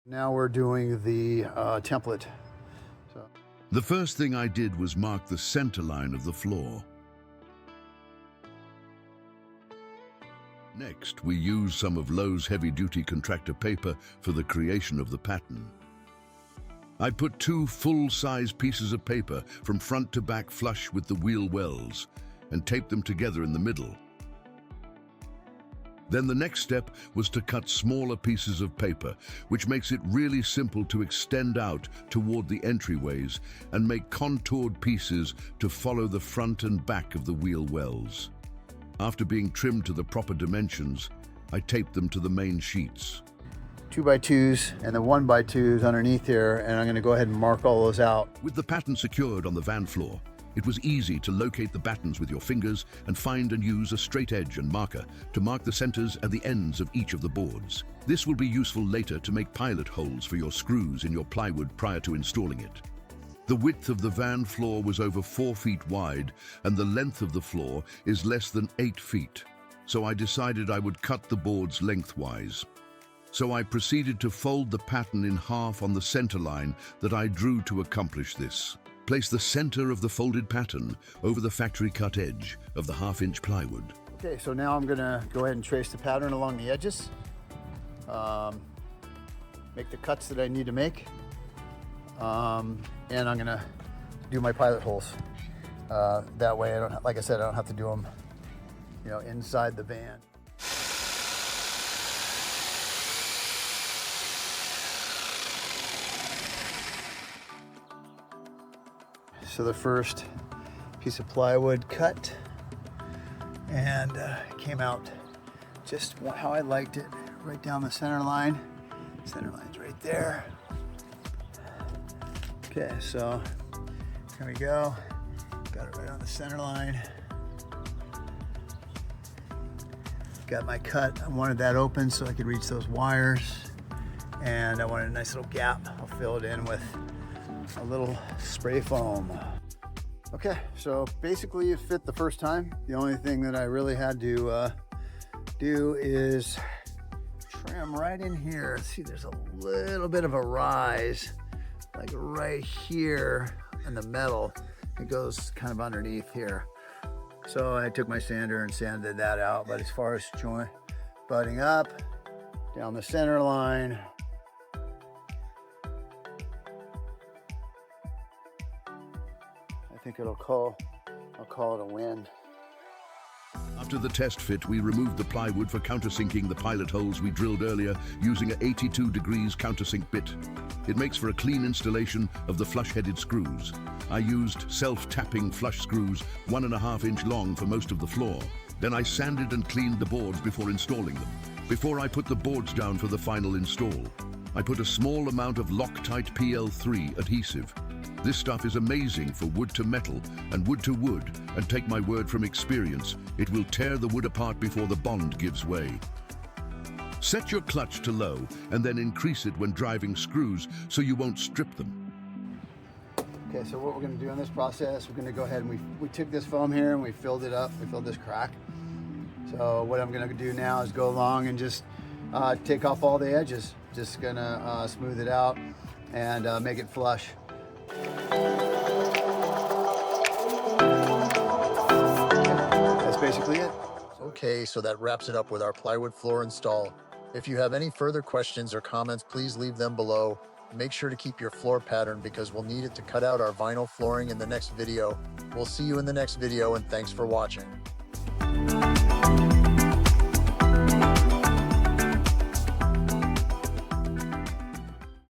Now we're doing the template. The first thing I did was mark the center line of the floor. Next, we used some of Lowe's heavy-duty contractor paper for the creation of the pattern. I put 2 full-size pieces of paper from front to back flush with the wheel wells and taped them together in the middle. Then the next step was to cut smaller pieces of paper, which makes it really simple to extend out toward the entryways and make contoured pieces to follow the front and back of the wheel wells. After being trimmed to the proper dimensions, I taped them to the main sheets. 2x2s and the 1x2s underneath here, and I'm going to go ahead and mark all those out. With the pattern secured on the van floor, it was easy to locate the battens with your fingers and find and use a straight edge and marker to mark the centers and the ends of each of the boards. This will be useful later to make pilot holes for your screws in your plywood prior to installing it. The width of the van floor was over 4 feet wide, and the length of the floor is less than 8 feet. So I decided I would cut the boards lengthwise. So I proceeded to fold the pattern in half on the center line that I drew to accomplish this. Place the center of the folded pattern over the factory cut edge of the 1/2-inch plywood. Okay, so now I'm gonna go ahead and trace the pattern along the edges. Make the cuts that I need to make. And I'm gonna do my pilot holes. That way I don't, like I said, I don't have to do them, inside the van. So the first piece of plywood cut, and came out just how I liked it, right down the center line. Center line's right there. Okay, so here we go. Got it right on the center line. Got my cut. I wanted that open so I could reach those wires, and I wanted a nice little gap. I'll fill it in with a little spray foam. Okay, so basically it fit the first time. The only thing that I really had to do is trim right in here. See, there's a little bit of a rise, like right here in the metal. It goes kind of underneath here. So I took my sander and sanded that out. But as far as joint butting up, down the center line, I think I'll call it a win. After the test fit, we removed the plywood for countersinking the pilot holes we drilled earlier using an 82 degrees countersink bit. It makes for a clean installation of the flush-headed screws. I used self-tapping flush screws 1.5-inch long for most of the floor. Then I sanded and cleaned the boards before installing them. Before I put the boards down for the final install, I put a small amount of Loctite PL3 adhesive. This stuff is amazing for wood to metal and wood to wood, and take my word from experience, it will tear the wood apart before the bond gives way. Set your clutch to low and then increase it when driving screws so you won't strip them. Okay, so what we're going to do in this process, we're going to go ahead and we took this foam here and we filled it up, we filled this crack. So what I'm going to do now is go along and just take off all the edges. Just going to smooth it out and make it flush. That's basically it. Okay, so that wraps it up with our plywood floor install. If you have any further questions or comments, please leave them below. Make sure to keep your floor pattern because we'll need it to cut out our vinyl flooring in the next video. We'll see you in the next video, and thanks for watching.